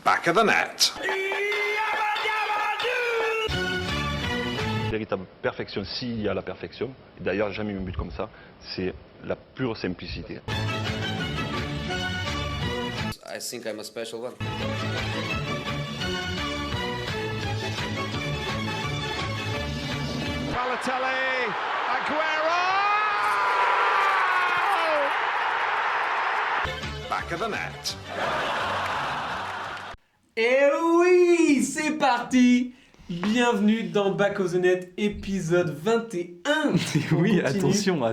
Back of the net. Véritable perfection, s'il y a la perfection, et d'ailleurs jamais eu un but comme ça, c'est la pure simplicité. I think I'm a special one. Balotelli, Aguero! Back of the net. Et oui, c'est parti. Bienvenue dans Back of the Net, épisode 21. Oui, continue. attention,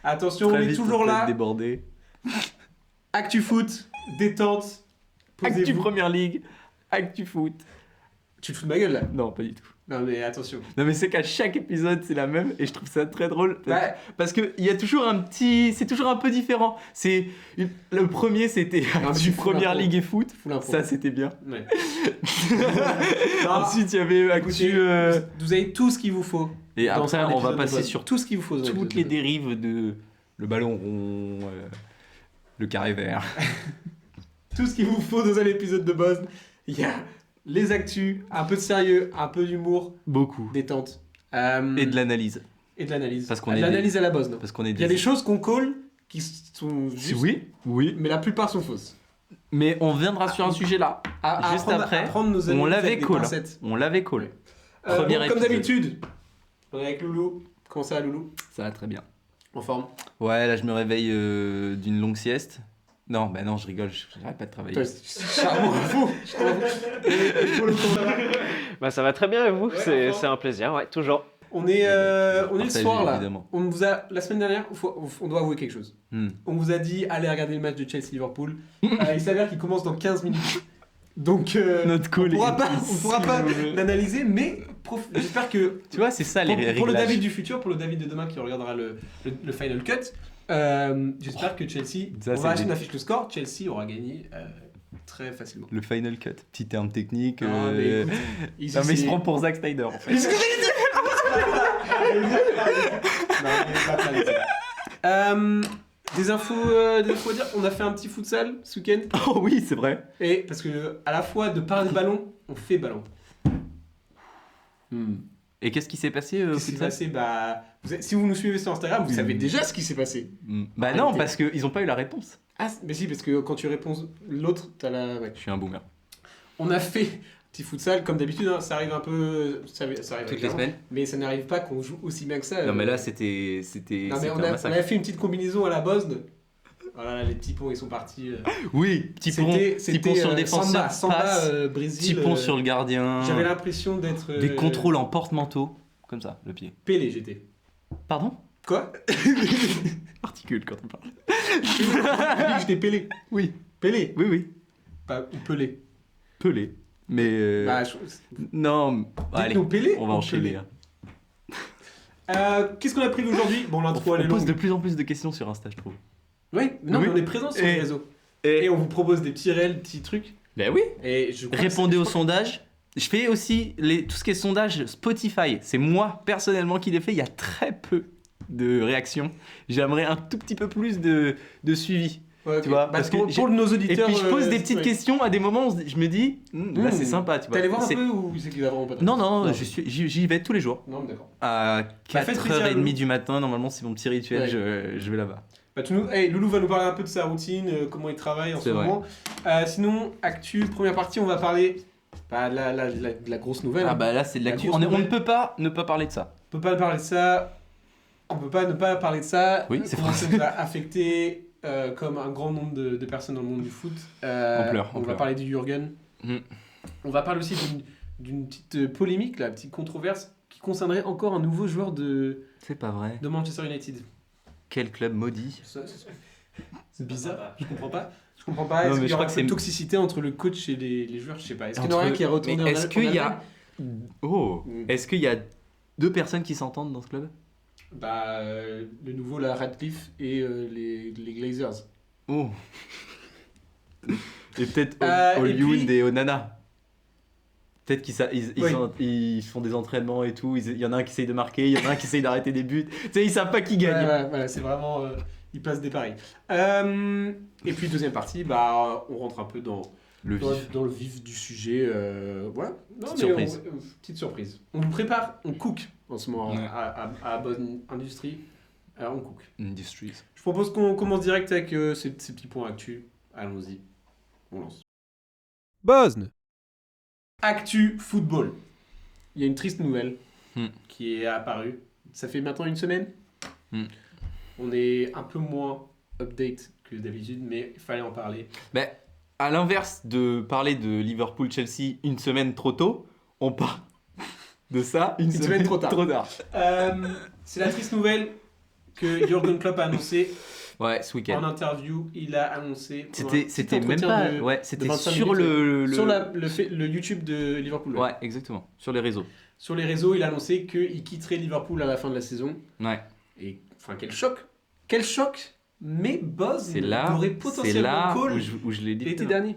Attention, on est toujours là. Débordé. Actu foot, détente, Actu posez-vous. Première Ligue, Actu Foot. Tu te fous de ma gueule là? Non, pas du tout. Non mais attention. Non, mais c'est qu'à chaque épisode, c'est la même et je trouve ça très drôle. Ouais. Parce qu'il y a toujours un petit. C'est toujours un peu différent. Le premier, c'était mais Actu tu fous Première l'impro. Ligue et Foot. Fous l'impro. Ça, c'était bien. Ouais. Ensuite, il y avait Actu. Vous avez tout ce qu'il vous faut. Et dans après, un on va épisode de passer Buzz. sur tout ce qu'il vous faut. dans un toutes épisode les de Buzz. dérives de. Le ballon rond, le carré vert. Tout ce qu'il vous faut dans un épisode de Buzz. Il y a les actus, un peu de sérieux, un peu d'humour, Beaucoup. détente. Et de l'analyse. Et de l'analyse. Parce qu'on de est l'analyse à la Buzz, non? Parce qu'on est Il y a des choses qu'on call qui sont justes, Oui. mais la plupart sont fausses. Mais on viendra sur un sujet là. À Juste apprendre- après, apprendre nos on analyses l'avait avec des call. pincettes. On l'avait call. Bon, Premier comme épisode. d'habitude, on est avec Loulou. Comment ça va, Loulou? Ça va très bien. En forme? Ouais, là je me réveille d'une longue sieste. Non, bah non, je rigole, j'arrête pas de travailler. Toi, c'est charmant, fou. Bah ça va très bien et vous, Ouais, c'est un plaisir, ouais, toujours. On est le Partager, soir là. évidemment. On vous a la semaine dernière, on doit avouer quelque chose. On vous a dit allez regarder le match de Chelsea-Liverpool. Il s'avère qu'il commence dans 15 minutes. Donc Notre on call pourra est pas, on pourra pas impossible. l'analyser, mais j'espère que Tu vois, c'est ça les pour le réglages. David du futur, pour le David de demain qui regardera le final cut, j'espère que Chelsea, Ça, on c'est va acheter des- une affiche de score, Chelsea aura gagné très facilement. Le final cut, petit terme technique. Non, mais écoute, Non, mais il se prend pour Zack Snyder en fait. Des infos à dire, on a fait un petit futsal ce week-end. Oh oui, c'est vrai. Et parce que à la fois de parler de ballon, on fait ballon. Et qu'est-ce qui s'est passé au Qu'est-ce qui s'est futsal passé? Bah, si vous nous suivez sur Instagram, vous savez déjà ce qui s'est passé. Bah Arrêtez. non, parce qu'ils ont pas eu la réponse. Ah, mais si, parce que quand tu réponds l'autre, t'as la. Ouais. Je suis un boomer. On a fait un petit futsal, comme d'habitude, hein, ça arrive un peu. Ça arrive Toutes les régulièrement, semaines. mais ça n'arrive pas qu'on joue aussi bien que ça. Non mais là c'était Non, mais un on massacre. avait fait une petite combinaison à la Bosne. Voilà, les petits ponts ils sont partis. Oui, petit pont sur le défenseur, Samba, passe, Brésil. petit pont sur le gardien. J'avais l'impression d'être. Des contrôles en porte-manteau, comme ça, le pied. Pelé, j'étais. Pardon? Quoi? Particule quand on parle. J'ai dit que j'étais Pelé. Oui, Pelé. oui. Pas ou Pelé. Pelé. Mais Bah, non, allez, dites-nous Pelé on va ou enchaîner. Pelé. Qu'est-ce qu'on a prévu aujourd'hui? Bon, l'intro elle est On pose longue. de plus en plus de questions sur Insta, je trouve. Oui, non, Oui. mais on est présent sur les réseaux. Et Et on vous propose des petits réels, petits trucs. ben oui. Et je crois que Répondez c'est- aux sondages. Je fais aussi tout ce qui est sondage Spotify. C'est moi personnellement qui les fais. Il y a très peu de réactions. J'aimerais un tout petit peu plus de suivi. Ouais, ok. tu vois, Bah, parce pour, que pour nos Et auditeurs. puis je pose des petites ouais. questions à des moments où je me dis, là Mmh. c'est sympa, tu vois. T'es allé voir un C'est- peu ou c'est qu'il va vraiment pas te Non, non, Non. j'y vais tous les jours. Non, mais d'accord. À Bah, faites plaisir à 4h30 Loulou. du matin, normalement c'est mon petit rituel, Ouais. je vais là-bas. Bah, Loulou va nous parler un peu de sa routine, comment il travaille en ce C'est vrai. moment. Sinon, actu, première partie, on va parler de la grosse nouvelle. Ah hein. bah là c'est de La l'actu. grosse On ne nouvelle. peut pas ne pas parler de ça. On peut pas parler de ça. On peut pas ne pas parler de ça. Oui, c'est Comment ça français. nous a affecté comme un grand nombre de personnes dans le monde du foot. On pleure, On va pleure. parler du Jürgen. Mm. On va parler aussi d'une petite polémique, la petite controverse qui concernerait encore un nouveau joueur de C'est pas vrai. Manchester United. Quel club maudit. C'est bizarre, je comprends pas. Je comprends pas. Non, Est-ce mais qu'il y je aura crois que un peu de c'est- toxicité entre le coach et les joueurs? Je sais pas. Est-ce qu'il y en a Entre- un qui est retourné mais en est-ce en qu'il y a- Allemagne Oh, Mm. est-ce qu'il y a deux personnes qui s'entendent dans ce club? Bah, le nouveau, la Radcliffe et les Glazers. Oh. Et peut-être Et Hollywood puis- et Onana. Peut-être qu'ils Oui. ils font des entraînements et tout. Il y en a un qui essaye de marquer, il y en a un qui essaye d'arrêter des buts. Tu sais, ils savent pas qui gagne. Ouais, voilà, c'est vraiment. Ils placent des paris. Et puis, deuxième partie, bah, on rentre un peu dans Le vif. dans le vif du sujet. Voilà. Non, Petite surprise. Petite surprise. On vous prépare, on cook en ce moment Ouais. à Bonne Industrie. On cook. Industries. Je propose qu'on commence direct avec ces petits points actu. Allons-y. On lance. Bosn. Actu football. Il y a une triste nouvelle Hmm. qui est apparue. Ça fait maintenant une semaine. Hmm. On est un peu moins update que d'habitude, mais il fallait en parler. Ben, à l'inverse de parler de Liverpool-Chelsea une semaine trop tôt, on parle de ça une semaine trop tard. Trop tard. C'est la triste nouvelle que Jürgen Klopp a annoncée Ouais, ce en week-end. interview. Il a annoncé. pendant un C'était petit même entretien pas. de- Ouais, de c'était 25 sur minutes, le. Sur le YouTube de Liverpool. Ouais, exactement. Sur les réseaux. Sur les réseaux, il a annoncé qu'il quitterait Liverpool à la fin de la saison. Ouais. Et enfin, quel choc! Quel choc! Mais Boz C'est là. aurait C'est potentiellement là call où je l'ai dit. l'été tout à l'heure. dernier.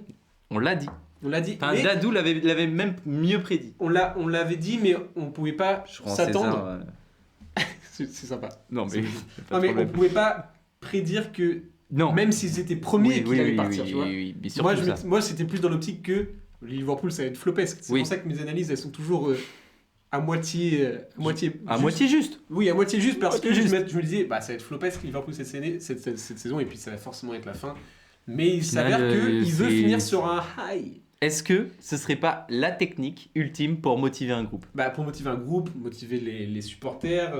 On l'a dit. On l'a dit. Enfin, mais Dadou l'avait même mieux prédit. on l'avait dit, mais on pouvait pas s'attendre. C'est sympa. Non, mais. Non, mais on pouvait pas prédire que Non. même s'ils étaient premiers, Oui, qu'il oui, allait oui, partir, oui, tu vois. oui, oui, surtout ça. Moi, c'était plus dans l'optique que Liverpool, ça va être flopesque. C'est Oui. pour ça que mes analyses, elles sont toujours à moitié, À moitié juste. Oui, à moitié juste parce que Moitié je me disais, bah, ça va être flopesque Liverpool cette saison et puis ça va forcément être la fin. Mais il final, s'avère qu'il veut c'est- finir sur un high. Est-ce que ce serait pas la technique ultime pour motiver un groupe? Bah, pour motiver un groupe, motiver les supporters,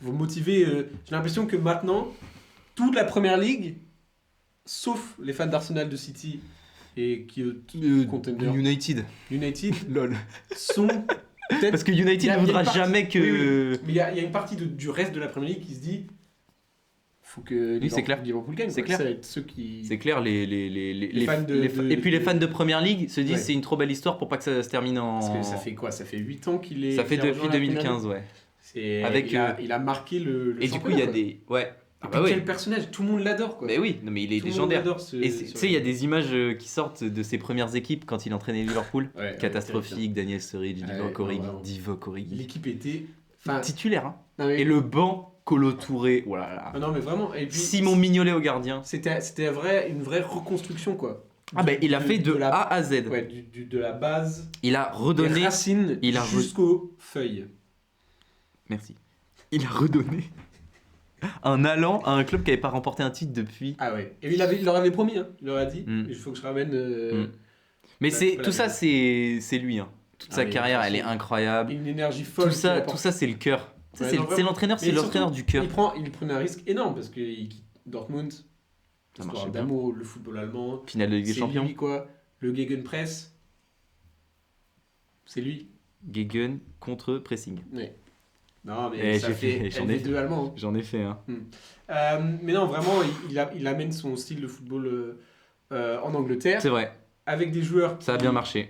vous motiver. J'ai l'impression que maintenant, toute la première ligue, sauf les fans d'Arsenal, de City et qui Contender. United. United, Lol. sont peut-être. Parce que United Il y a ne une voudra partie- jamais que. Oui, mais il y a une partie du reste de la Premier League qui se dit faut que c'est clair. Liverpool gagne. C'est quoi. clair. Ça va être ceux qui. C'est clair, Les fans de- et puis les fans de Première Ligue se disent Ouais. c'est une trop belle histoire pour pas que ça se termine en. Parce que ça fait quoi? Ça fait 8 ans qu'il est. Ça fait qu'il a depuis rejoint la Première 2015, Ligue. ouais. C'est- Avec, il a marqué le Et du coup, il y a championnat, quoi. des. Ouais. Et Ah puis bah quel oui. personnage, tout le monde l'adore quoi. Mais oui, non, mais il est Tout le monde légendaire. l'adore, ce- Et ce- tu sais, il y a des images qui sortent de ses premières équipes quand il entraînait Liverpool. Ouais, Catastrophique, Daniel Sturridge, Ouais, Divock Origi. vraiment. Divock Origi. L'équipe était. Enfin, Titulaire, hein. non, mais- Et le banc, Colo Touré. Oh là là. Ah non mais vraiment. Et puis, Simon Mignolet au gardien. C'était une vraie reconstruction quoi. Ah ben il a fait de la A à Z. Ouais, de la base, Il a des redonné. racines il a jusqu'aux feuilles. Merci. Il a redonné un allant à un club qui n'avait pas remporté un titre depuis. Ah ouais. Et il leur avait promis, hein. Il leur a dit, Mm. il faut que je ramène. Mais Ouais, c'est faut tout la ça, gagner. c'est lui. Hein. Toute Ah, sa mais carrière, de toute elle est façon, incroyable. Une énergie folle. Tout qu'il ça, apporte. tout ça, c'est le cœur. Ça, Ouais, c'est non, c'est vraiment. l'entraîneur, c'est Mais l'entraîneur surtout, du cœur. Il prenait un risque énorme parce qu'il quitte Dortmund. Ça Histoire marchait bien. d'amour, le football allemand. Finale de Ligue des C'est Champions. lui quoi. Le Gegenpress. C'est lui. Gegen contre pressing. Ouais. Non mais Eh, ça j'ai fait fait- j'en ai LV2 allemand. hein. J'en ai fait un. Mais non, vraiment, il amène son style de football en Angleterre C'est vrai, avec des joueurs. ça a bien marché.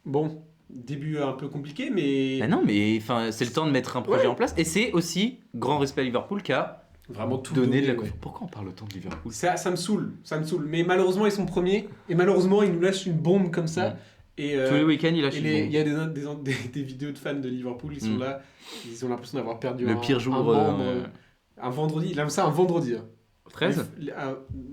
Bon, début un peu compliqué, mais Mais non, mais enfin, c'est le temps de mettre un projet Ouais. en place. Et c'est aussi grand respect à Liverpool qui a vraiment tout donné de la ouais. confiance. Pourquoi on parle autant de Liverpool? Ça me saoule, ça me saoule. Mais malheureusement, ils sont premiers et malheureusement, ils nous lâchent une bombe comme ça. Ouais. Et, Tous les week-ends, il a et il y a des vidéos de fans de Liverpool, ils sont Mm. là, ils ont l'impression d'avoir perdu Le un, pire jour, un membre, un vendredi. Il aime ça un vendredi. hein. 13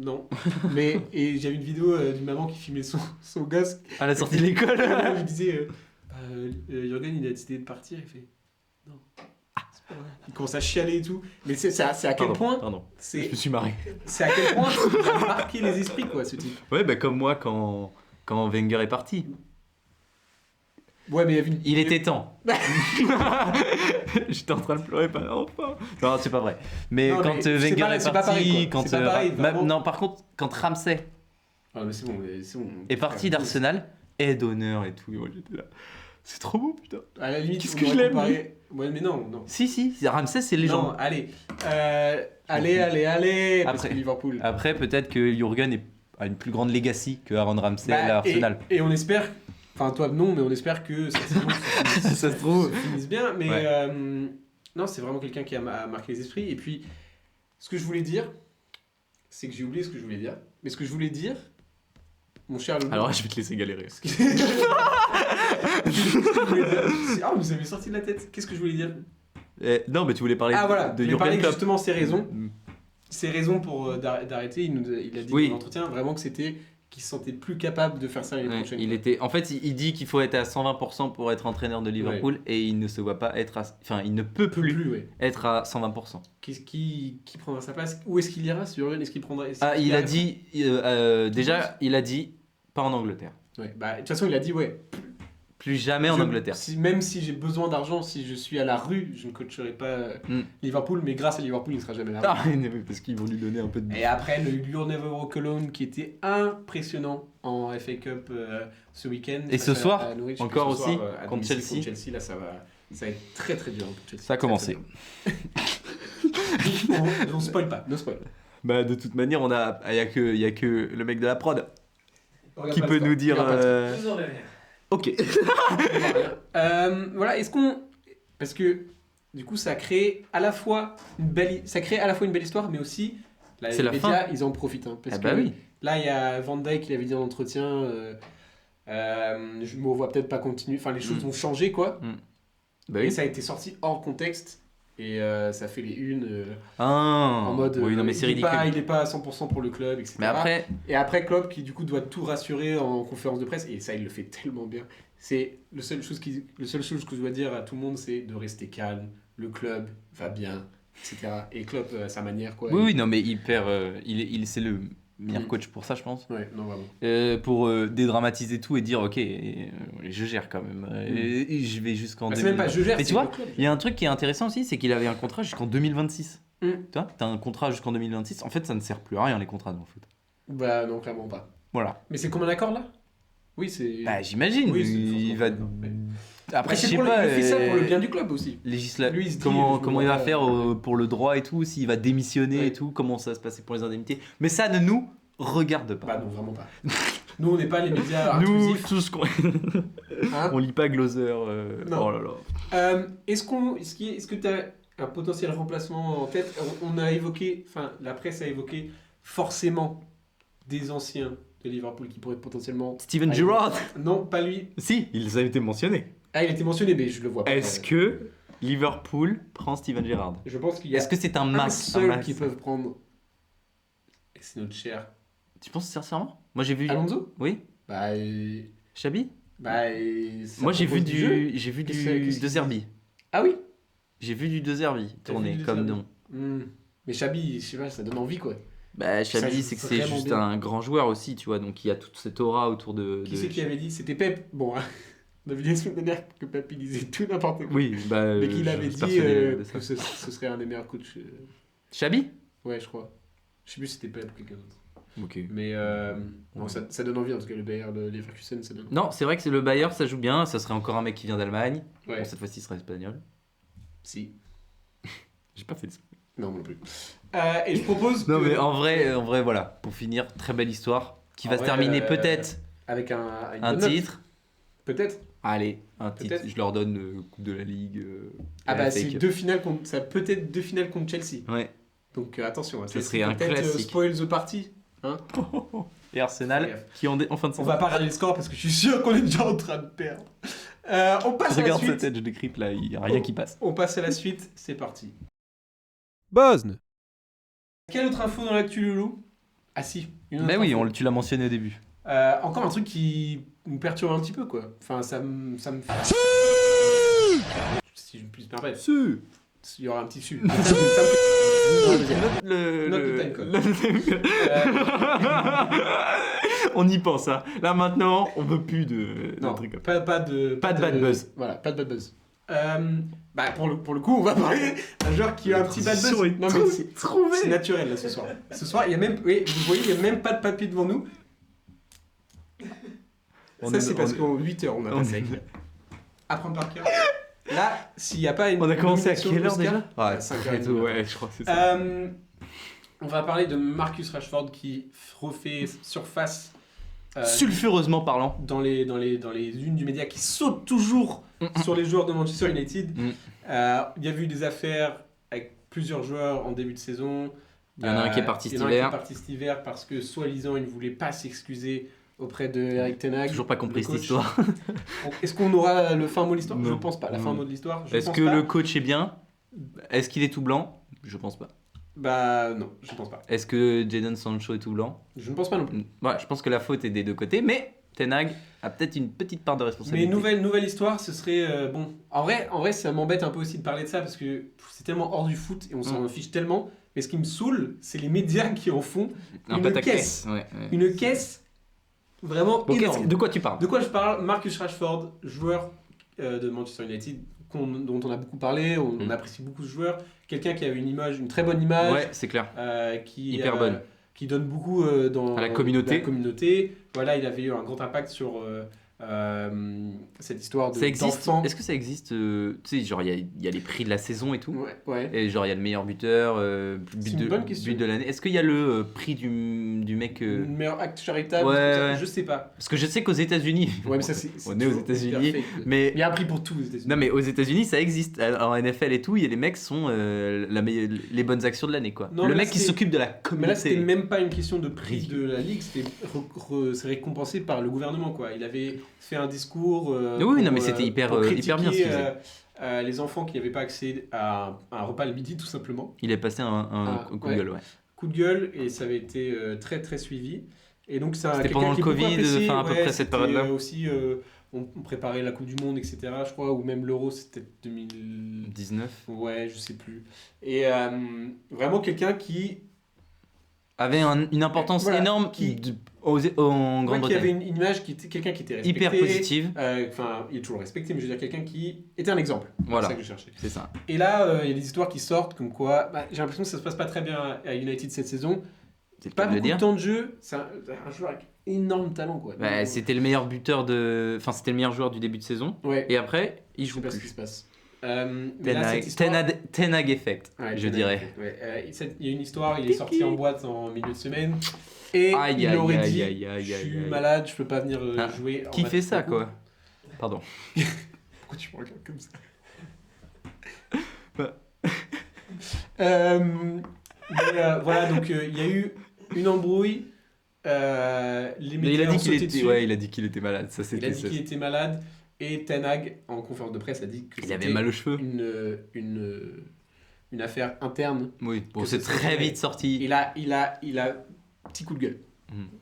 Non, mais et j'avais une vidéo d'une maman qui filmait son gosse. à la sortie de l'école. Elle lui disait Jürgen il a décidé de partir, il fait non. C'est pas vrai. Il commence à chialer et tout. Mais c'est à quel point Pardon, je c'est me suis marré. à quel point il a marqué les esprits quoi ce type. Ouais, bah comme moi quand Wenger est parti. Ouais mais il y avait une- Il était temps. J'étais en train de pleurer, pas enfin. Non, c'est pas vrai. Mais Non, quand mais c'est Wenger pas- est c'est pas parti, pareil, quoi. quand C'est pas pareil, vraiment. non, par contre, quand Ramsey Ah mais c'est bon, c'est bon. est parti d'Arsenal, aide d'honneur et tout, et moi j'étais là. C'est trop beau, putain. À la limite, Qu'est-ce on que je aurait l'aime, comparé- Ouais mais non. Si, Ramsey c'est Non, légende. allez. Allez. Parce Après. que Liverpool. Après, peut-être que Jürgen a une plus grande legacy que Aaron Ramsey Bah, à Arsenal. Et on espère. Enfin, toi, non, mais on espère que cette saison Si ça se trouve. se finisse bien. Mais Ouais. non, c'est vraiment quelqu'un qui a marqué les esprits. Et puis, ce que je voulais dire, c'est que j'ai oublié ce que je voulais dire. Mais ce que je voulais dire, mon cher Loulou. Alors là, je vais te laisser galérer. Ce que ce que je voulais dire. Ah, vous avez sorti de la tête. Qu'est-ce que je voulais dire Non, mais tu voulais parler Ah, voilà. de Je voulais parler Jürgen Klopp. justement ses raisons. Ses raisons pour d'arrêter. Il a dit Oui. dans l'entretien vraiment que c'était qu'il se sentait plus capable de faire ça l'année Ouais, prochaine. il était, en fait, il dit qu'il faut être à 120% pour être entraîneur de Liverpool et il ne se voit pas être enfin, il ne peut peut plus plus, ouais. être à 120%. Qui prendra sa place? Où est-ce qu'il ira, Jürgen? Est-ce qu'il prendra Ah, il ira- a dit, déjà, il a dit pas en Angleterre. Ouais, bah, de toute façon, il a dit, ouais. Plus jamais en Angleterre. Même si j'ai besoin d'argent, si je suis à la rue, je ne coacherai pas Liverpool, mais grâce à Liverpool, il ne sera jamais là. Ah, parce qu'ils vont lui donner un peu de... Et après, le You'll Never Walk Alone qui était impressionnant en FA Cup ce week-end. Et ce face soir, à Norwich, encore ce soir, aussi, à contre domicile Chelsea. Là, ça va être très très dur pour Chelsea. Ça a commencé. On spoil pas, no spoil. Bah, de toute manière, il y a que le mec de la prod Regarde qui pas peut le score. nous dire... Regarde pas le score. Ok. Voilà, est-ce qu'on... Parce que du coup, ça crée à la fois une belle histoire, mais aussi C'est les la médias, ils en profitent. Hein, parce Ah bah que oui. là, il y a Van Dijk qui l'avait dit en entretien, je me vois peut-être pas continuer, enfin les choses vont changer quoi. Bah Et oui. ça a été sorti hors contexte et ça fait les unes Ah, en mode oui, non, mais c'est ridicule. il est pas à 100% pour le club, etc. Mais après, Et après Klopp qui du coup doit tout rassurer en conférence de presse et ça il le fait tellement bien. C'est le seul chose que je dois dire à tout le monde, c'est de rester calme, le club va bien, etc. Et Klopp à sa manière quoi. oui, non, mais c'est le meilleur coach pour ça, je pense. Ouais, non vraiment. Pour dédramatiser tout et dire, ok, je gère quand même. Et je vais jusqu'en... Bah, c'est même pas je gère, Mais c'est tu vois, le club. il y a un truc qui est intéressant aussi, c'est qu'il avait un contrat jusqu'en 2026. Mm. Tu vois, t'as un contrat jusqu'en 2026. En fait, ça ne sert plus à rien les contrats dans le foot. Bah non, clairement pas. Voilà. Mais c'est comme un accord là? Oui, c'est. Bah, j'imagine. Oui, c'est il va... forcément. Après, Bah, je c'est sais pour pas. il fait ça pour le bien du club aussi. Lui, il se dit, comment je me il va vois faire pas- pour le droit et tout, s'il va démissionner Ouais. et tout, comment ça va se passer pour les indemnités. Mais ça ne nous regarde pas. Bah non, vraiment pas. Nous, on n'est pas les médias Nous, intrusifs. tout ce qu'on... Hein. on lit pas Gloser. Non. Oh là là. Est-ce que tu as un potentiel remplacement en tête? On a évoqué, enfin, la presse a évoqué forcément des anciens de Liverpool qui pourraient potentiellement. Steven Ah, Gerrard. Non, pas lui. Si, ils avaient été mentionnés. Ah, il a été mentionné, mais je le vois pas. Est-ce que Liverpool prend Steven Gerrard? Je pense qu'il y a Est-ce que c'est un un max? seul qui peuvent prendre. Et c'est notre cher Tu penses sincèrement? Moi j'ai vu. Alonso. Oui. Bah, Xabi? ça Moi j'ai vu propose jeu. j'ai vu Qu'est-ce qu'il De Zerbi. Ah oui. J'ai vu du De Zerbi T'as tourner vu De comme Zerbi nom. Mais Chabi, je sais pas, ça donne envie quoi. Bah Ça Xabi joue c'est que c'est vraiment juste bien. un grand joueur aussi, tu vois, donc il y a toute cette aura autour de. Qui c'est qui avait dit? C'était Pep. Bon, hein. On a vu la semaine dernière que Pep il disait tout n'importe quoi. Oui, bah. Mais qu'il avait je suis dit persuadé de ça. que ce serait un des meilleurs coachs. Xabi? Ouais, je crois. Je sais plus si c'était Pep ou quelqu'un d'autre. Ok. Mais bon, ça donne envie en tout cas, le Bayern de Leverkusen, ça donne envie. Non, c'est vrai que c'est le Bayer, ça joue bien, ça serait encore un mec qui vient d'Allemagne. Ouais. Bon, cette fois-ci, il serait espagnol. Si. J'ai pas fait le. Non, moi non plus. Et je propose. Non, que- mais en vrai, voilà, pour finir, très belle histoire qui va En se vrai, terminer peut-être Avec une un bonne note. titre. Peut-être. Allez, un titre, Peut-être. je leur donne Coupe de la Ligue. Ah et bah, la c'est FA Cup. deux finales contre. Ça peut être deux finales contre Chelsea. Ouais. Donc attention, Ce ça serait un peut-être classique. spoil the party. Hein. Et Arsenal Bref. qui ont en fin de On saison. va pas regarder le score parce que je suis sûr qu'on est déjà en train de perdre. On passe à la Regarde sa suite. tête, je décrypte là, il y a rien qui passe. On passe à la suite, c'est parti. Bosne. Quelle autre info dans l'actu Loulou? Ah si, une autre Mais oui, info. tu l'as mentionné au début. Encore un truc qui me perturbe un petit peu quoi. Enfin ça me fait... Si je puis me permettre. Il y aura un petit su. Ça me fait- Non, deuxième. Note de time code. On y pense, hein. Là maintenant, on veut plus de Non, trucs comme pas de bad buzz. Voilà, pas de bad buzz. Bah pour le coup, on va parler d'un joueur qui a un petit bad buzz. transition est Non mais c'est naturel là ce soir. Ce soir, il y a même, oui, vous voyez, il y a même pas de papier devant nous. Ça c'est parce qu'en 8 heures on a passé avec apprendre par cœur. Là, s'il n'y a pas une On a commencé à nomination quelle heure Oscar, déjà à 5h30. Ouais, je crois que c'est ça. On va parler de Marcus Rashford qui refait surface Sulfureusement parlant. dans les unes du média, qui saute toujours sur les joueurs de Manchester United. Mm. Il y a eu des affaires avec plusieurs joueurs en début de saison. Il y en a un qui est parti Il y cet en a un qui hiver. est parti cet hiver parce que soi-disant il ne voulait pas s'excuser auprès de Eric Ten Hag. Toujours pas compris le cette coach. histoire. Est-ce qu'on aura le fin mot de l'histoire? Je Non. ne pense pas. La fin mot de l'histoire, je Est-ce pense que pas. le coach est bien? Est-ce qu'il est tout blanc? Je pense pas. Bah non, je pense pas. Est-ce que Jadon Sancho est tout blanc? Je ne pense pas non plus. Ouais, je pense que la faute est des deux côtés, mais Ten Hag a peut-être une petite part de Mais responsabilité. nouvelle histoire, ce serait bon. En vrai, ça m'embête un peu aussi de parler de ça parce que c'est tellement hors du foot et on s'en fiche tellement. Mais ce qui me saule, c'est les médias qui en font Un une peu taquet. caisse. Ouais. Une caisse vraiment Bon, énorme. de quoi tu parles? De quoi je parle? Marcus Rashford, joueur de Manchester United, dont on a beaucoup parlé, on apprécie beaucoup ce joueur. Quelqu'un qui avait une très bonne image, Ouais, c'est clair. qui, Hyper bonne. qui donne beaucoup dans À la communauté. Voilà, il avait eu un grand impact sur cette histoire Ça existe. d'enfant. Est-ce que ça existe tu sais, genre il y a les prix de la saison et tout. Ouais. Et genre il y a le meilleur buteur, C'est une bonne question. but de l'année. Est-ce qu'il y a le prix du mec Une meilleure acte charitable, Ouais, tout ça, ouais. je sais pas. Parce que je sais qu'aux États-Unis. Ouais, mais ça c'est On est aux toujours États-Unis, hyper fake. mais Il y a un prix pour tout aux États-Unis. non mais aux États-Unis ça existe. En NFL et tout, il y a les mecs sont les bonnes actions de l'année quoi. Non, le mais là, mec qui c'était- s'occupe de la Mais là, c'était communauté. même pas une question de prix de la ligue, c'était c'est récompensé par le gouvernement, quoi. Il avait fait un discours. Oui, non, mais c'était hyper bien ce qu'il faisait. Les enfants qui n'avaient pas accès à un repas le midi, tout simplement. Il est passé un coup de ouais. gueule, ouais. Coup de gueule, et ça avait été très très suivi. Et donc, ça. C'était pendant le Covid, enfin, à peu près cette période-là. Aussi, on préparait la Coupe du Monde, etc. Je crois, ou même l'Euro, c'était 2000. 19. Ouais, je sais plus. Et vraiment quelqu'un qui Avait une importance Voilà, énorme en ouais, qui avait Grande-Bretagne. une image qui était quelqu'un qui était respecté. Hyper positive. Enfin, il est toujours respecté, mais je veux dire quelqu'un qui était un exemple. Voilà. C'est ça que je cherchais. C'est ça. Et là, il y a des histoires qui sortent comme quoi. J'ai l'impression que ça se passe pas très bien à United cette saison. C'est Pas pas de le beaucoup de dire. temps de jeu. C'est un joueur avec énorme talent, quoi. Bah, Donc, c'était le meilleur buteur de. Enfin, c'était le meilleur joueur du début de saison. ouais. Et après, il Je sais joue pas ce qui plus. se passe. Mais là, cette histoire- Ten Hag effect, Ouais, je Ten Hag, dirais. ouais. Il y a une histoire, il est sorti en boîte en milieu de semaine. Et Aïe, il aïe, aurait aïe, dit aïe, aïe, je aïe, suis aïe. malade, je peux pas venir Ah, jouer. Qui en fait match ça, de quoi? coupe. Pardon. Pourquoi tu me regardes comme ça Bah. Voilà, donc il y a eu une embrouille. Les Mais il médias a ont dit qu'il sauté était, dessus. ouais, il a dit qu'il était malade. Ça, Il a c'était dit ça. qu'il était malade. Et Ten Hag, en conférence de presse, a dit que Il c'était avait mal aux cheveux. une affaire interne. Oui, bon, que c'est ce serait très géré. vite sorti. Il a petit coup de gueule.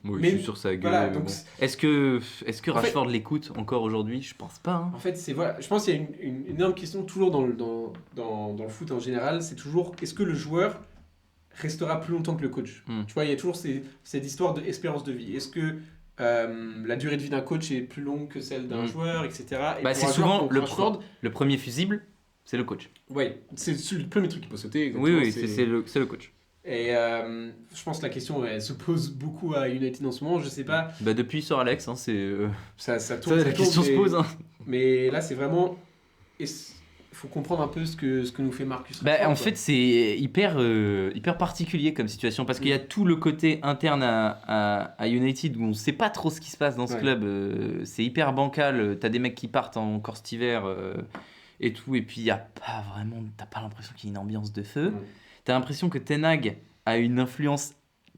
Oui, Mais je suis sûr que ça a gueulé. voilà, mais donc bon. Est-ce que en fait- Rashford l'écoute encore aujourd'hui? Je pense pas. Hein. En fait, voilà, je pense qu'il y a une énorme question toujours dans le foot en général, c'est toujours est-ce que le joueur restera plus longtemps que le coach. Tu vois, il y a toujours cette histoire d'espérance de vie. Est-ce que la durée de vie d'un coach est plus longue que celle d'un joueur, etc. Et Bah, pour c'est un joueur souvent comme Rashford, le premier fusible, c'est le coach. ouais, c'est le premier truc qui peut sauter. Oui, exactement, oui, c'est le coach. Et je pense que la question, elle se pose beaucoup à United en ce moment. Je sais pas, Bah, depuis Sir Alex, hein, c'est. ça Ça, tourne. la question se pose. Hein. Mais là, c'est vraiment. Il faut comprendre un peu ce que nous fait Marcus Bah, Rashford, en quoi. fait, c'est hyper particulier comme situation parce qu'il y a tout le côté interne à United où on sait pas trop ce qui se passe dans ce Ouais. club. C'est hyper bancal. T'as des mecs qui partent encore cet hiver et tout. Et puis, il y a pas vraiment. T'as pas l'impression qu'il y a une ambiance de feu. Ouais. T'as l'impression que Ten Hag a une influence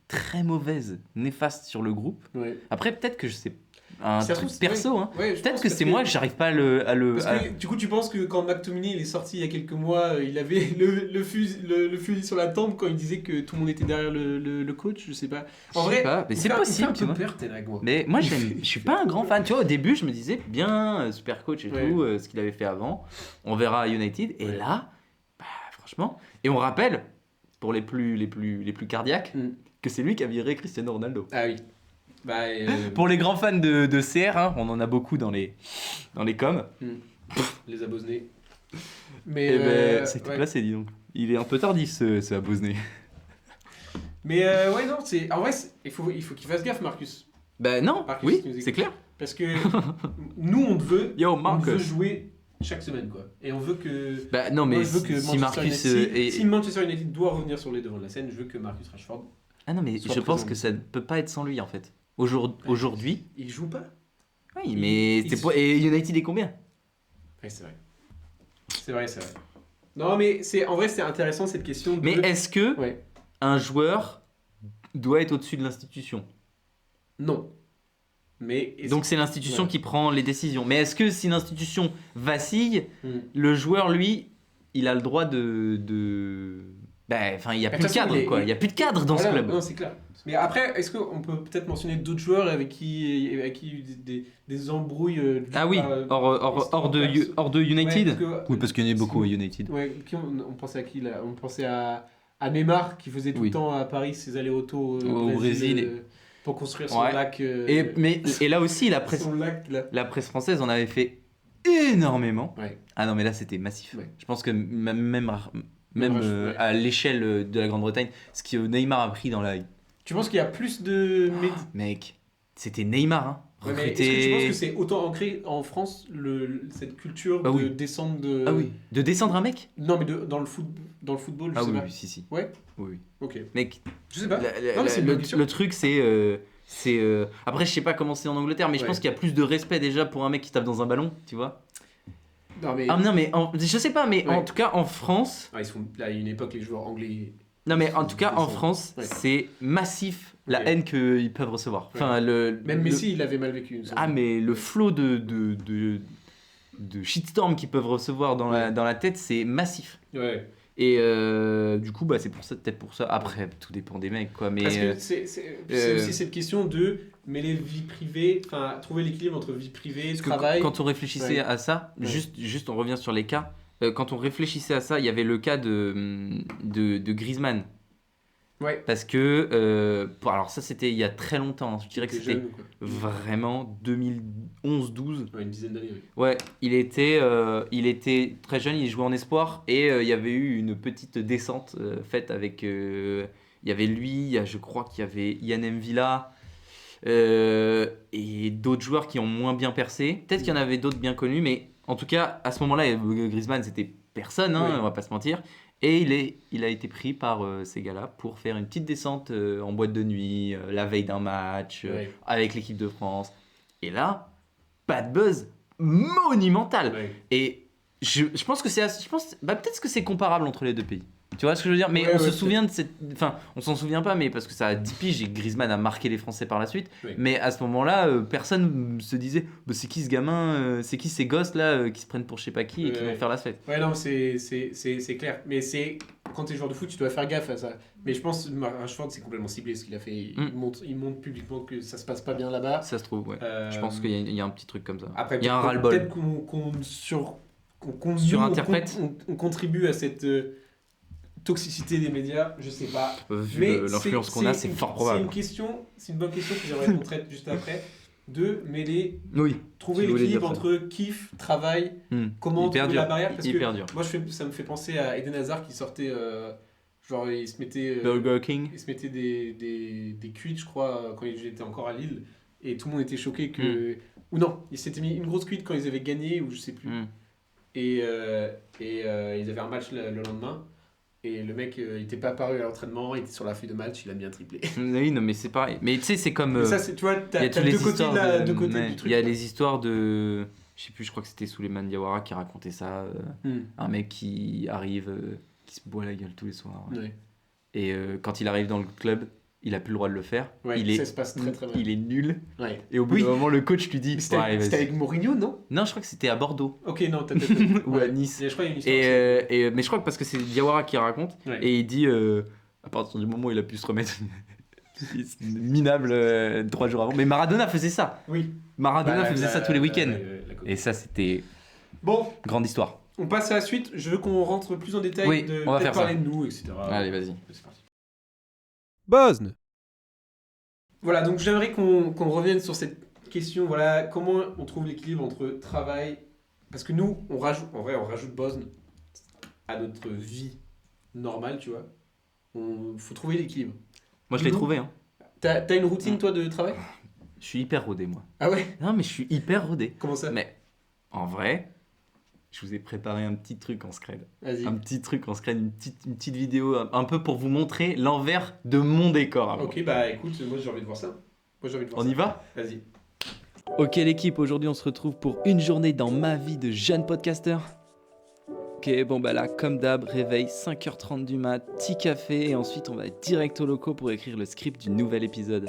très mauvaise, néfaste sur le groupe. Ouais. Après, peut-être que je sais. Un Si ça se truc trouve, c'est- perso, hein. Ouais, je Peut-être pense que parce c'est moi que j'arrive pas à le. Parce que du coup, tu penses que quand McTominay il est sorti il y a quelques mois, il avait le fusil sur la tempe quand il disait que tout le monde était derrière le coach, je sais pas. En Je sais vrai, pas, mais il c'est fait possible, un tu peu vois. peur, Ten Hag, moi. Mais moi, je suis pas un grand fan. Tu vois, au début, je me disais, bien, super coach et Ouais. tout, ce qu'il avait fait avant. On verra à United. Et Ouais. là, bah, franchement. Et on rappelle, pour les plus cardiaques, que c'est lui qui a viré Cristiano Ronaldo. Ah oui. Bah, Pour les grands fans de CR, hein, on en a beaucoup dans les coms. les abosnés. Mais Et ben, c'était ouais. placé, dis donc. Il est un peu tardif, ce Abosné. Mais ouais, non, en vrai, il faut qu'il fasse gaffe, Marcus. Bah non, Marcus, oui, tu nous écoutes. c'est clair. Parce que nous, on te veut, Yo, on veut Marcus. jouer chaque semaine, quoi. Et on veut que. Bah non, mais Moi, je veux que si Manchester Marcus United, est... si Manchester United doit revenir sur les devants de la scène, je veux que Marcus Rashford. Ah non, mais soit je pense présent. que ça ne peut pas être sans lui, en fait. Aujourd'hui, Il joue pas. oui, mais il c'est se- pas... Et United est combien? Ouais, c'est vrai. C'est vrai. Non, mais en vrai, c'est intéressant cette question. Mais est-ce que Ouais. un joueur doit être au-dessus de l'institution? Non. Mais. Donc c'est l'institution Ouais. qui prend les décisions. Mais est-ce que si l'institution vacille, Hmm. le joueur, lui, il a le droit de Enfin, il y a De plus de toute façon, cadre, quoi. Il y a plus de cadre dans ce Voilà, club. Non, c'est clair. Mais après, est-ce qu'on peut peut-être mentionner d'autres joueurs avec qui il y a eu des embrouilles Ah oui, hors de United. Ouais, parce que- Oui, parce qu'il y en a beaucoup à United. Ouais, on pensait à qui là? On pensait à Neymar qui faisait tout Oui. le temps à Paris ses allers-retours Au Brésil. pour construire son Ouais. lac. Et là aussi, la presse, son lac là. la presse française en avait fait énormément. Ouais. Ah non, mais là, c'était massif. Ouais. Je pense que même Ouais. à l'échelle de la Grande-Bretagne, ce que Neymar a pris dans la... Tu penses qu'il y a plus de Mec, c'était Neymar, hein. Ouais, mais est-ce que tu penses que c'est autant ancré en France cette culture Bah de oui. descendre de Ah oui, de descendre un mec. Non mais dans le football je Ah sais oui, pas. oui, si. Ouais. Oui. OK. Mec, Je sais pas. la- Non, mais c'est une bonne le question. truc, c'est... Après, je sais pas comment c'est en Angleterre, mais je Ouais. pense qu'il y a plus de respect déjà pour un mec qui tape dans un ballon, tu vois. Non mais Ah non, mais je sais pas, mais Ouais. en tout cas, en France... ils sont là, il y a une époque les joueurs anglais. Non, mais en tout cas, en Descendre. France, Ouais. c'est massif la Ok. haine qu'ils peuvent recevoir. Enfin, Même Messi, il avait mal vécu. une Ah, mais le flot de shitstorm qu'ils peuvent recevoir dans la tête, c'est massif. Ouais. Et du coup, c'est peut-être pour ça. Après, tout dépend des mecs, quoi. Mais Parce que c'est aussi cette question de mêler vie privée, enfin trouver l'équilibre entre vie privée, parce que travail. quand on réfléchissait Ouais. à ça, Ouais. juste on revient sur les cas. Quand on réfléchissait à ça, il y avait le cas de Griezmann. Ouais. Parce que, alors ça c'était il y a très longtemps, hein. Je dirais que T'es c'était jeune, quoi. vraiment 2011-12. Ouais, une dizaine d'années. Oui. Ouais, il était très jeune, il jouait en espoir et il y avait eu une petite descente faite avec... il y avait lui, je crois qu'il y avait Yann M'Vila et d'autres joueurs qui ont moins bien percé. Peut-être qu'il y en avait d'autres bien connus, mais en tout cas, à ce moment-là, Griezmann, c'était personne, hein, Oui. on va pas se mentir. Et il a été pris par ces gars-là pour faire une petite descente en boîte de nuit, la veille d'un match, Ouais. avec l'équipe de France. Et là, pas de buzz monumental. Ouais. Et je pense que peut-être que c'est comparable entre les deux pays. Tu vois ce que je veux dire? Mais Ouais, on se ouais, souvient de cette... Enfin, on s'en souvient pas, mais parce que ça a 10 piges et Griezmann a marqué les Français par la suite. Oui. Mais à ce moment-là, personne se disait c'est qui ce gamin, c'est qui ces gosses là qui se prennent pour je sais pas qui et qui Ouais. vont faire la fête. Ouais, non, c'est clair. Mais c'est quand t'es joueur de foot, tu dois faire gaffe à ça. Mais je pense que Rashford, c'est complètement ciblé ce qu'il a fait. Il montre publiquement que ça se passe pas bien là-bas. Ça se trouve, ouais. Euh, Je pense qu'il y a un petit truc comme ça. Après, Il y a un peut-être ras-le-bol. Peut-être qu'on Surinterprète. on contribue à cette toxicité des médias, je sais pas. Vu Mais l'influence qu'on a, c'est fort probable. C'est une bonne question que j'aimerais qu'on traite juste après. De mêler, Oui. trouver Tu voulais l'équilibre dire ça. entre kiff, travail, Hmm. comment Hyper trouver dur. la barrière. Parce que Hyper dur. moi, ça me fait penser à Eden Hazard qui sortait, genre il se mettait, Burger King. il se mettait des cuites, je crois, quand il était encore à Lille, et tout le monde était choqué que, ou non, il s'était mis une grosse cuite quand ils avaient gagné, ou je sais plus, Hmm. et ils avaient un match le lendemain. Et le mec, il était pas apparu à l'entraînement, il était sur la feuille de match, il a bien triplé. Oui, non, mais c'est pareil. Mais tu sais, c'est comme. Mais ça, tu vois, Il y t'as a toutes les deux côtés, histoires deux côtés ouais, du truc. il y a quoi. les histoires de je sais plus, je crois que c'était Souleymane Diawara qui racontait ça, Hmm. un mec qui arrive qui se boit la gueule tous les soirs, ouais. Ouais. Et quand il arrive dans le club, il a plus le droit de le faire. Ouais, il ça se passe très très mal. il est nul Ouais. et au bout Oui. d'un moment le coach lui dit Mais C'était ouais, allez, c'était vas-y. avec Mourinho, non? Non, je crois que c'était à Bordeaux Ok, non, t'as ou à Nice. Je crois qu'il y a une histoire. Mais je crois que parce que c'est Diawara qui raconte Ouais. et il dit à partir du moment où il a pu se remettre c'est minable 3 jours avant. Mais Maradona faisait ça. Oui. Maradona Bah, faisait la- ça tous les week-ends. la copie. Et ça, c'était Bon, grande histoire. on passe à la suite. Je veux qu'on rentre plus en détail, Oui, on va peut-être faire parler de nous, etc. Allez, vas-y. C'est parti. Bosn. Voilà, donc j'aimerais qu'on revienne sur cette question. Voilà, comment on trouve l'équilibre entre travail. Parce que nous, on rajoute Bosn à notre vie normale, tu vois. Faut trouver l'équilibre. Moi, je l'ai Nous- trouvé. Hein. T'as une routine, toi, de travail? Je suis hyper rodé, moi. Ah ouais? Non, mais je suis hyper rodé. Comment ça? Mais en vrai, je vous ai préparé un petit truc en scred. Vas-y. Un petit truc en scred, une petite vidéo, un peu pour vous montrer l'envers de mon décor. à moi. Ok, bah écoute, moi j'ai envie de voir ça. Moi j'ai envie de voir On ça. y va? Vas-y. Ok l'équipe, aujourd'hui on se retrouve pour une journée dans ma vie de jeune podcasteur. Ok, bon bah là, comme d'hab, réveil 5h30 du mat, petit café et ensuite on va direct au locaux pour écrire le script du nouvel épisode.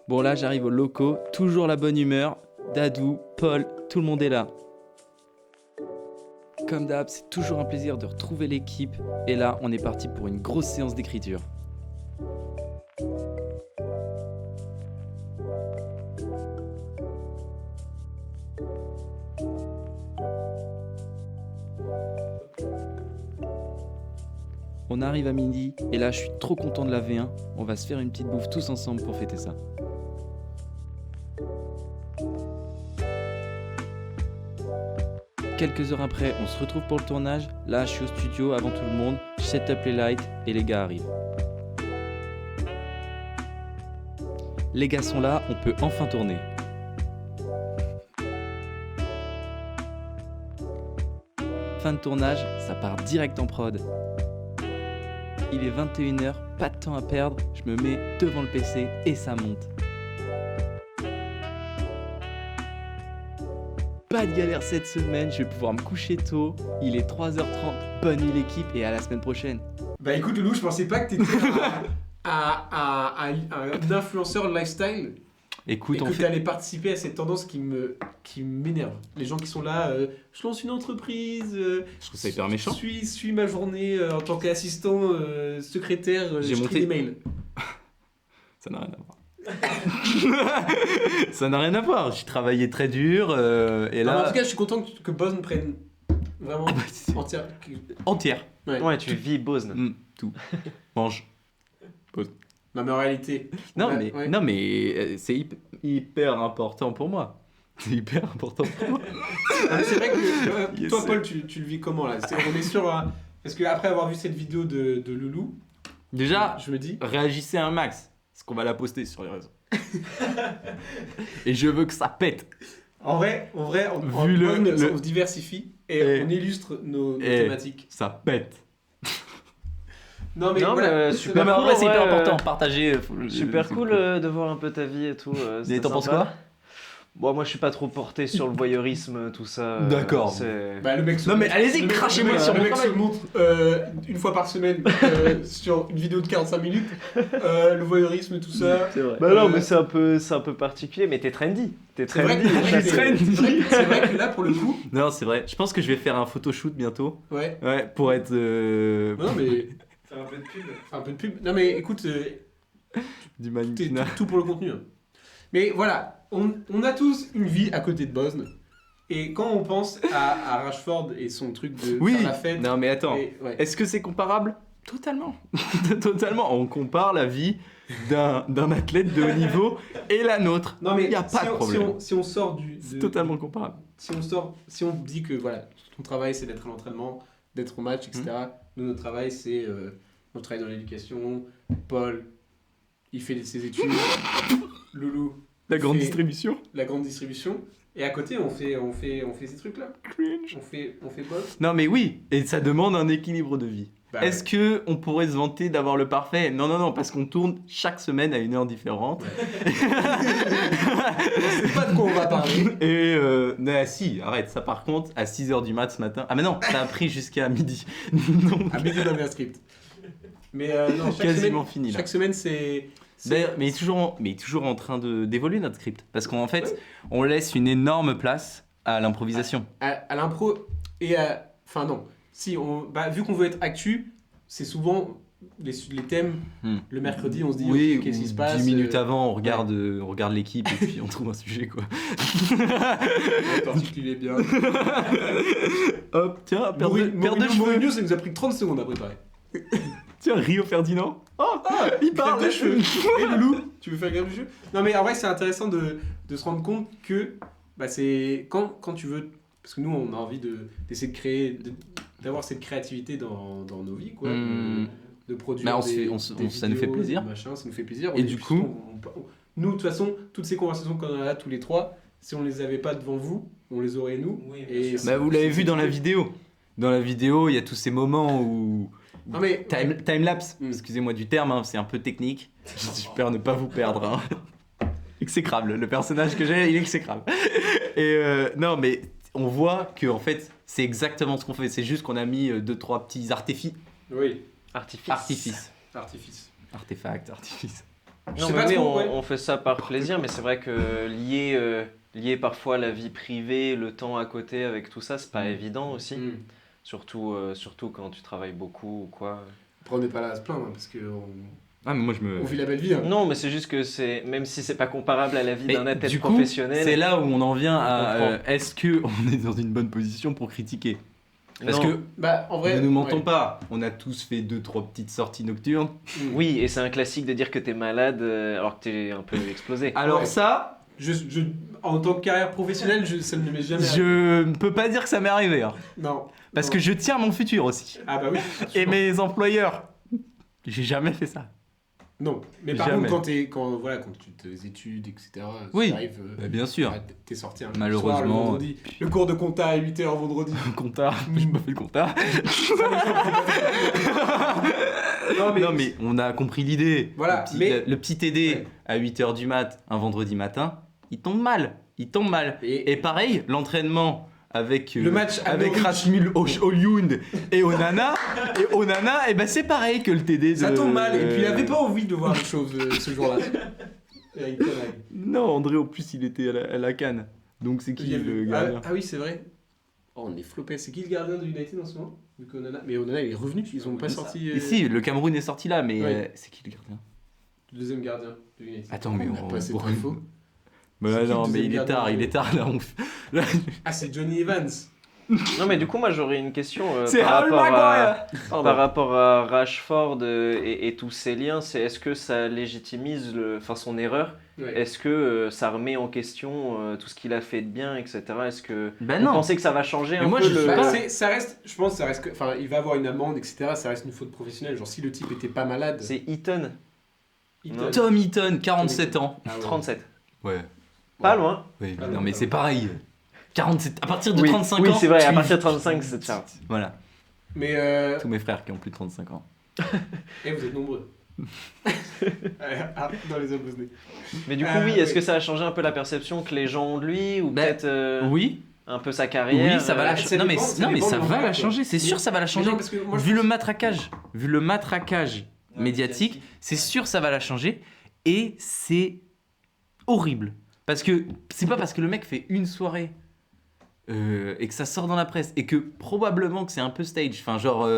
Bon là, j'arrive aux locaux, toujours la bonne humeur, Dadou, Paul, tout le monde est là. Comme d'hab, c'est toujours un plaisir de retrouver l'équipe. Et là, on est parti pour une grosse séance d'écriture. On arrive à midi et là je suis trop content de la V1. On va se faire une petite bouffe tous ensemble pour fêter ça. Quelques heures après, on se retrouve pour le tournage. Là, je suis au studio avant tout le monde. Je set up les lights et les gars arrivent. Les gars sont là, on peut enfin tourner. Fin de tournage, ça part direct en prod. Il est 21h, pas de temps à perdre, je me mets devant le PC et ça monte. Pas de galère cette semaine, je vais pouvoir me coucher tôt. Il est 3h30, bonne nuit l'équipe et à la semaine prochaine. Bah écoute Loulou, je pensais pas que t'étais un influenceur lifestyle Écoute, et que t'allais participer à cette tendance qui m'énerve. Les gens qui sont là, je lance une entreprise, je trouve ça hyper méchant. Suis ma journée en tant qu'assistant secrétaire, J'ai j'écris monté- des mails. Ça n'a rien à voir. Ça n'a rien à voir, j'ai travaillé très dur et Non, mais en là... tout cas, je suis content que Bosn prenne vraiment c'est- entière. Entière. Ouais, tu vis Bosn. Tout. Mange. Non mais en réalité. Non, ouais, mais, ouais. non mais c'est hyper important pour moi. C'est hyper important pour moi. Non, mais c'est vrai que Yes. toi Paul, tu le vis comment là? On est sûr, hein, parce que après avoir vu cette vidéo de Loulou, Déjà, je me dis. réagissez un max, parce qu'on va la poster sur les réseaux. Et je veux que ça pète. En vrai, on Vu on se diversifie et on illustre nos thématiques. Ça pète. Non mais Non, voilà. mais super Non mais en cool, vrai c'est hyper ouais, important, partager. Super c'est cool de voir un peu ta vie et tout. Et c'était t'en penses sympa. quoi? Bon, moi je suis pas trop porté sur le voyeurisme, tout ça. D'accord. C'est... Bah, le mec se Non, mais montre- allez-y, le mec- crachez-moi le mec- sur le mon mec travail. se montre une fois par semaine sur une vidéo de 45 minutes. Le voyeurisme, tout ça. C'est vrai. Bah non, mais c'est un peu particulier, mais t'es trendy. T'es C'est vrai, trendy. c'est vrai que là, pour le coup, Non, c'est vrai. Je pense que je vais faire un photoshoot bientôt. ouais. Ouais, pour être. Non mais Faire un peu de pub. un peu de pub. Non mais écoute, Du tout, mannequinat. tout pour le contenu. Hein. Mais voilà, on a tous une vie à côté de Bosn. Et quand on pense à Rashford et son truc de Oui. faire la fête. Non, mais attends. et- ouais. Est-ce que c'est comparable? Totalement. Totalement. On compare la vie d'un athlète de haut niveau et la nôtre. Non mais Il n'y a pas si de on- problème. Si on sort du. C'est totalement comparable. Si on dit que voilà, ton travail c'est d'être à l'entraînement, d'être au match, etc. Nous, notre travail c'est. On travaille dans l'éducation. Paul, il fait ses études. Loulou, La grande Et- distribution. la grande distribution. Et à côté, on fait ces trucs-là. Cringe. On fait Paul. Non, mais oui. Et ça demande un équilibre de vie. Bah, Est-ce que on pourrait se vanter d'avoir le parfait? Non, non, non, parce qu'on tourne chaque semaine à une heure différente. on sait pas de quoi on va parler. Et non, si, arrête, ça par contre, à 6h du mat ce matin. Ah mais non, ça a pris jusqu'à midi. Donc, À midi dans un script. Mais non, quasiment fini là. chaque semaine c'est. D'ailleurs, mais il est toujours en train d'évoluer notre script. Parce qu'en fait, on laisse une énorme place à l'improvisation. À l'impro et à. Enfin, non. Si, vu qu'on veut être actu, c'est souvent les thèmes. Le mercredi, on se dit Oui, ok, qu'est-ce qui ou se passe 10 minutes avant, on regarde l'équipe et puis on trouve un sujet quoi. T'articulez bien. Hop, tiens, paire de Mourinho, cheveux. Mourinho, ça nous a pris 30 secondes à préparer. Tiens, Rio Ferdinand. Oh, il parle. Greffe de cheveux. Et Loulou, tu veux faire greffe de cheveux? Non, mais en vrai, c'est intéressant de se rendre compte que bah, c'est quand tu veux. Parce que nous, on a envie d'essayer de créer, d'avoir cette créativité dans nos vies, quoi. De produire. Bah, des ça nous fait vidéos, plaisir. des machins, ça nous fait plaisir. Et du coup- nous, de toute façon, toutes ces conversations qu'on a là, tous les trois, si on les avait pas devant vous, on les aurait nous. Oui, bien Et sûr. Bah, vous l'avez vu dans la vidéo. Dans la vidéo, il y a tous ces moments où. Non, mais. Time-lapse, Mm. excusez-moi du terme, hein, c'est un peu technique. J'espère ne pas vous perdre. Hein. Exécrable, le personnage que j'ai, il est exécrable. Et non, mais on voit que en fait, c'est exactement ce qu'on fait. C'est juste qu'on a mis 2-3 petits artifices. Oui, Artifices. artifice. Artefacts, artifices. Je Non, sais mais pas oui, trop, on, ouais. on fait ça par plaisir, mais c'est vrai que lier parfois la vie privée, le temps à côté avec tout ça, c'est pas évident aussi. Surtout quand tu travailles beaucoup ou quoi. Après, on n'est pas là à se plaindre, hein, parce qu'on Ah, mais moi je me. on vit la belle vie. Hein. Non, mais c'est juste que même si c'est pas comparable à la vie Et d'un athlète du coup, professionnel. c'est là où on en vient à comprend. est-ce que on est dans une bonne position pour critiquer? Parce Non. que Bah, en vrai. ne nous mentons ouais. pas, on a tous fait 2-3 petites sorties nocturnes. Oui, et c'est un classique de dire que t'es malade alors que t'es un peu explosé. Alors Ouais. ça, En tant que carrière professionnelle, ça ne m'est jamais arrivé. je ne peux pas dire que ça m'est arrivé. Hein. Non. Parce non. que je tiens mon futur aussi. Ah bah oui. Et absolument. mes employeurs. J'ai jamais fait ça. Non. Mais par Jamais. contre, quand tu tes études, etc. Oui. Ça arrive, Bah, bien sûr. T'es sorti un Malheureusement. soir, le vendredi. Le cours de compta à 8h vendredi. Comptard, j'ai pas fait le comptard. Non, Non mais on a compris l'idée. Voilà, Le petit, mais- le petit TD Ouais. à 8h du mat, un vendredi matin, il tombe mal. Il tombe mal. Et- Et pareil, l'entraînement avec, Le match à avec Norwich. Rasmul Olyund et Onana, et ben c'est pareil que le TD de... Ça tombe mal. Et puis il avait pas envie de voir les choses ce jour-là. Eric Ten Hag. Non, André au plus il était à la canne. Donc c'est qui Il y avait- le gardien? Ah oui, c'est vrai. Oh, on est flopé. C'est qui le gardien de United en ce moment? Vu qu'Onana- Mais Onana il est revenu, ils ont pas sorti Et si, le Cameroun est sorti là, mais Ouais. c'est qui le gardien? le deuxième gardien de United. Attends, mais on a pas assez de on- infos. Bah C'est qui non, le mais deuxième il est gardien tard là. Ah, c'est Johnny Evans. Non, mais du coup, moi j'aurais une question C'est par, Harry rapport Maguire. par rapport à Rashford et tous ces liens. C'est est-ce que ça légitimise son erreur? Ouais. Est-ce que ça remet en question tout ce qu'il a fait de bien, etc. Est-ce que Bah vous non. pensez que ça va changer Mais un moi, peu je le... sais Bah, pas. ça reste, je pense que ça reste. Enfin, il va avoir une amende, etc. Ça reste une faute professionnelle. Genre, si le type était pas malade. C'est Eaton, Eaton. Tom Eaton, 47 ans. Ah ouais. 37. Ouais. Pas loin. Oui, Ah non non, mais pas c'est pareil. 47, à partir de Oui, 35 oui, ans. c'est vrai, à tu- partir de 35, c'est ça. Voilà, Mais. tous mes frères qui ont plus de 35 ans. Eh, vous êtes nombreux. Dans les opposés. Mais du coup, oui, est-ce que ça a changé un peu la perception que les gens ont de lui ou Bah, peut-être Oui, un peu sa carrière oui, ça va la ça changer. Non mais, dépend- ça non, mais dépend ça de va l'endroit, la quoi. changer, c'est sûr ça va la changer. Mais non, parce que moi, je Vu pense- le matraquage médiatique, c'est sûr ça va la changer. Et c'est horrible. Parce que c'est pas parce que le mec fait une soirée et que ça sort dans la presse et que probablement que c'est un peu stage. Enfin, genre,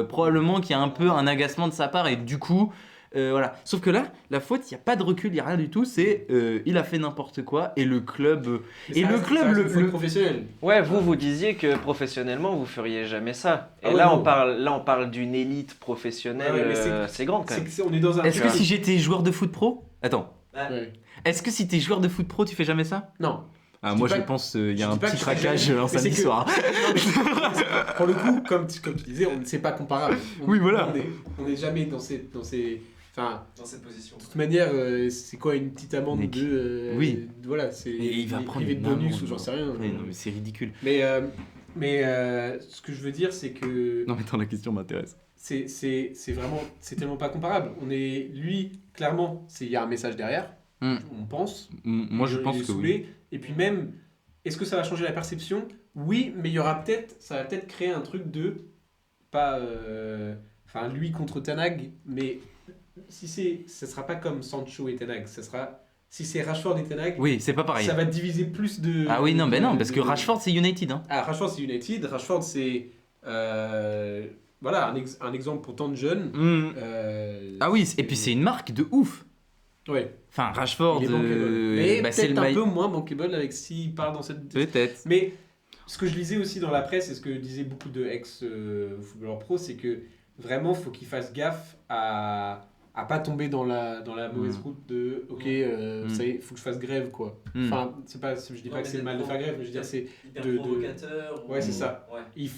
probablement qu'il y a un peu un agacement de sa part et du coup, voilà. Sauf que là, la faute, il n'y a pas de recul, il n'y a rien du tout. C'est il a fait n'importe quoi et le club. Mais Et ça le reste- club, ça reste le- une faute le- professionnelle. Ouais, vous disiez que professionnellement, vous feriez jamais ça. Et Ah ouais, là, non. on parle d'une élite professionnelle, Ouais, ouais, mais c'est grande quand C'est même. que on est dans un. Est-ce que vois. si j'étais joueur de foot pro. Attends. Ouais. Est-ce que si t'es joueur de foot pro, tu fais jamais ça? Non. Ah, Je moi dis pas je que- pense il y je a dis un pas petit que je fais craquage jamais, un mais c'est samedi que- soir. Non, mais pour le coup, comme tu disais, c'est pas comparable. Oui, voilà. On est jamais dans ces. Enfin, Dans cette position. de toute manière, c'est quoi une petite amende Mec. de. Oui. Voilà, c'est. Et il va prendre privé de une bonus amende. ou j'en sais rien. Oui, non, mais c'est ridicule. Mais ce que je veux dire, c'est que. Non, mais attends, la question m'intéresse. C'est vraiment. C'est tellement pas comparable. On est. Lui, clairement, il y a un message derrière. Hmm. On pense. Moi je Il pense est que saoulé. oui. Et puis même, est-ce que ça va changer la perception? Oui, mais il y aura peut-être, ça va peut-être créer un truc de pas, enfin lui contre Ten Hag, mais si ça sera pas comme Sancho et Ten Hag, ça sera, si c'est Rashford et Ten Hag, Oui, c'est pas pareil. ça va diviser plus de. Ah oui, non, ben non, de- parce que de- Rashford c'est United. Hein. Ah, Rashford c'est United, Rashford c'est, voilà, un exemple pour tant de jeunes. Ah oui, et puis c'est une marque de ouf. Ouais. Enfin, Rashford, Il est bankable. Mais bah, c'est peut-être le un maillot. peu moins bankable avec s'il part dans cette. Peut-être. Mais ce que je lisais aussi dans la presse et ce que disaient beaucoup de ex-footballeurs pro, c'est que vraiment, il faut qu'ils fassent gaffe à pas tomber dans la mauvaise route de ok, ça y est, faut que je fasse grève quoi. Mm. Enfin, je dis pas que c'est mal de faire grève, mais je veux dire, c'est. Hyper de- provocateur. Ouais, c'est ça. Ouais. Il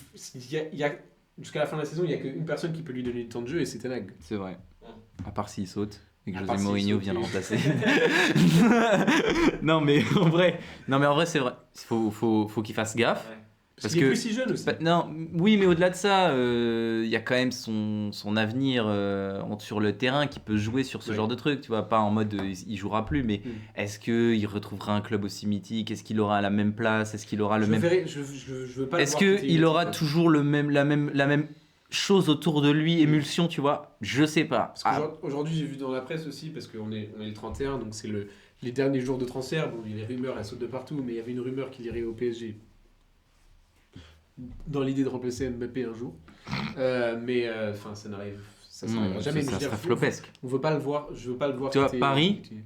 y a jusqu'à la fin de la saison, il y a qu'une personne qui peut lui donner du temps de jeu et c'est Ten Hag. C'est vrai. À part s'il saute et que À José part s'il Mourinho saute, vient le oui. remplacer. non mais en vrai, c'est vrai. Faut qu'il fasse gaffe. Ouais. Parce Parce qu'il est que- plus si jeune aussi. Bah, non, oui, mais au-delà de ça, il y a quand même son avenir sur le terrain qui peut jouer sur ce Ouais. genre de truc, tu vois, pas en mode il jouera plus, mais Mm. est-ce qu'il retrouvera un club aussi mythique? Est-ce qu'il aura la même place? Est-ce qu'il aura le je même... veux pas le Est-ce voir quitter qu'il aura United, quoi. toujours la même chose autour de lui, émulsion, tu vois? Je sais pas. Parce qu'aujourd'hui, j'ai vu dans la presse aussi, parce qu'on est le 31, donc c'est les derniers jours de transfert. Bon, les rumeurs, elles sautent de partout, mais il y avait une rumeur qu'il irait au PSG. dans l'idée de remplacer Mbappé un jour. Mais enfin, ça s'arrivera jamais. Ça Mais je veux serait dire, flopesque. on veut pas le voir. Je veux pas le voir. Tu vois, quitter- Paris- quitter-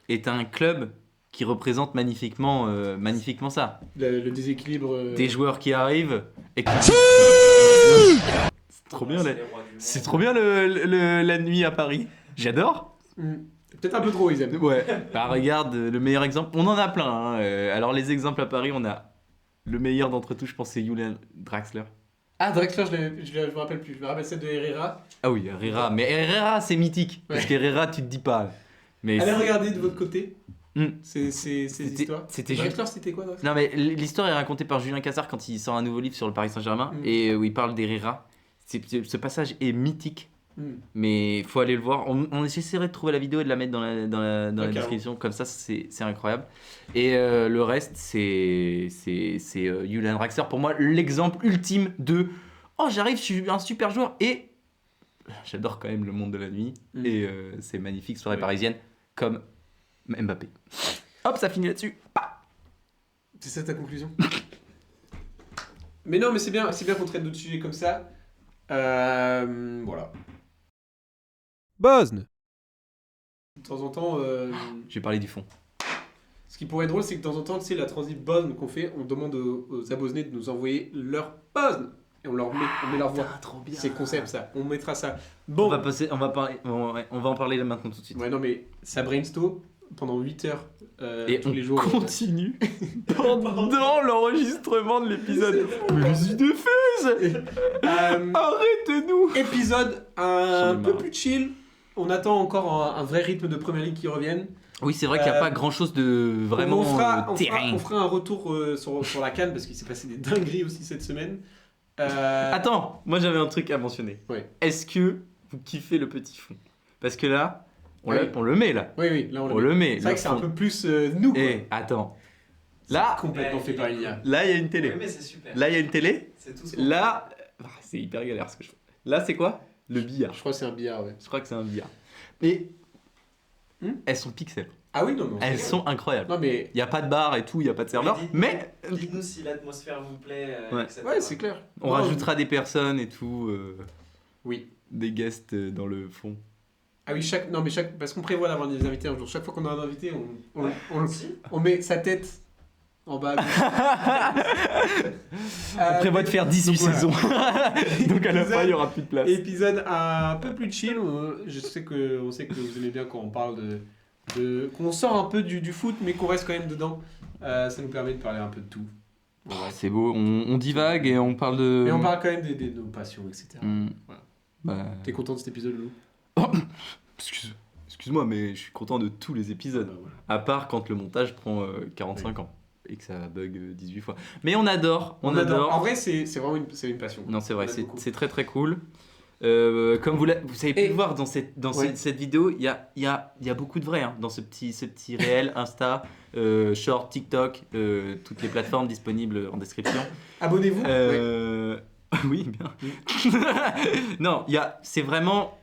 Est un club qui représente magnifiquement ça. le déséquilibre. Des joueurs qui arrivent et qui... C'est trop bien, c'est trop bien la nuit à Paris. J'adore. Peut-être un peu trop, ils aiment. Ouais. Bah regarde, le meilleur exemple, on en a plein. Hein. Alors les exemples à Paris, on a le meilleur d'entre tous, je pense, c'est Julian Draxler. Ah, Drexler, je me rappelle plus. Je me rappelle celle de Herrera. Ah oui, Herrera. Mais Herrera, c'est mythique. Parce Ouais. qu'Herrera, tu te dis pas. Mais Allez c'est- regarder de votre côté Hmm. ces C'était- histoires. c'était Drexler, c'était quoi Drexler? Non mais l'histoire est racontée par Julien Cassard quand il sort un nouveau livre sur le Paris Saint-Germain et où il parle d'Herrera. Ce passage est mythique, mais faut aller le voir. J'essaierai de trouver la vidéo et de la mettre dans la carrément. description, comme ça c'est incroyable. Et le reste c'est Julian Draxler, pour moi l'exemple ultime de oh j'arrive, je suis un super joueur et j'adore quand même le monde de la nuit et c'est magnifique, soirée parisienne comme Mbappé. Hop, ça finit là-dessus. C'est ça ta conclusion? Mais non, mais c'est bien qu'on traite d'autres sujets comme ça. Voilà. Bosne. De temps en temps, Je vais parler du fond. ce qui pourrait être drôle, c'est que de temps en temps, tu sais, la transit Bosne qu'on fait, on demande aux abonnés de nous envoyer leur Bosne. Et on met leur voix. Trop bien. C'est concept ça. On mettra ça. On Bon. va en parler là maintenant tout de suite. Ouais, non, mais ça brainstorm pendant 8 heures Et tous on les jours. continue pendant l'enregistrement de l'épisode. Mais les idées faises. Arrêtez-nous. Épisode J'en un ai peu marre. plus chill. On attend encore un vrai rythme de Premier League qui revienne. Oui, c'est vrai qu'il n'y a pas grand chose de vraiment on fera un retour sur la CAN parce qu'il s'est passé des dingueries aussi cette semaine. Attends, moi j'avais un truc à mentionner. Ouais. Est-ce que vous kiffez le petit fond? Parce que là, on Ouais. le met là. Oui, là On le met. C'est vrai que c'est un peu plus nous. Quoi. Et attends. Là, Complètement fait par l'IA. là il y a une télé. Oui, mais c'est super. Là il y a une télé. C'est tout ce Là, c'est hyper galère ce que je fais. Là c'est quoi? Le billard. Je crois que c'est un billard, ouais. Je crois que c'est un billard. Mais Hmm elles sont pixels. Ah oui, non, mais. Elles sont incroyables. Non, mais. Il n'y a pas de bar et tout, il n'y a pas de serveur. Mais Dites-nous si l'atmosphère vous plaît, Ouais. etc. Ouais, c'est clair. on Non, rajoutera des personnes et tout. Oui. Des guests dans le fond. Ah oui, parce qu'on prévoit d'avoir des invités un jour. Chaque fois qu'on a un invité, Si. on met sa tête en bas. On prévoit de faire 18 voilà. saisons. Donc à la fin, il n'y aura plus de place. Épisode un peu plus chill. On sait que vous aimez bien quand on parle qu'on sort un peu du foot, mais qu'on reste quand même dedans. Ça nous permet de parler un peu de tout. Ah, c'est beau, on divague et on parle de. Mais on parle quand même de nos passions, etc. Hmm. Voilà. Bah, T'es content de cet épisode, Lou? Excuse-moi, mais je suis content de tous les épisodes. Bah, voilà. À part quand le montage prend 45 ans et que ça bug 18 fois. Mais on adore, on En adore. vrai, c'est vraiment une passion. Non, c'est vrai, On aime beaucoup. c'est très très cool. Comme vous avez pu Et- le voir dans cette Ouais. cette vidéo, il y a beaucoup de vrai hein, dans ce petit réel, Insta, Short, TikTok, toutes les plateformes disponibles en description. Abonnez-vous. Ouais. Oui, bien. Non, c'est vraiment.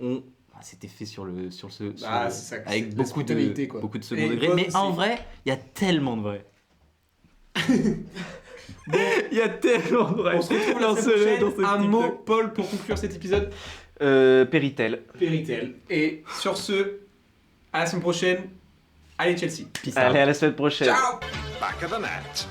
C'était fait sur C'est ça. c'est avec la beaucoup spontanéité, quoi. de second Et degré. Bob Mais en aussi. vrai, il y a tellement de vrai. Il y a tellement de vrai. On se retrouve la Dans semaine ce- dans prochaine. ce Un TikTok. mot, Paul, pour conclure cet épisode. Péritel. Fairytale. Et sur ce, à la semaine prochaine. Allez, Chelsea. Peace out. Allez, à la semaine prochaine. Ciao! Back of the net.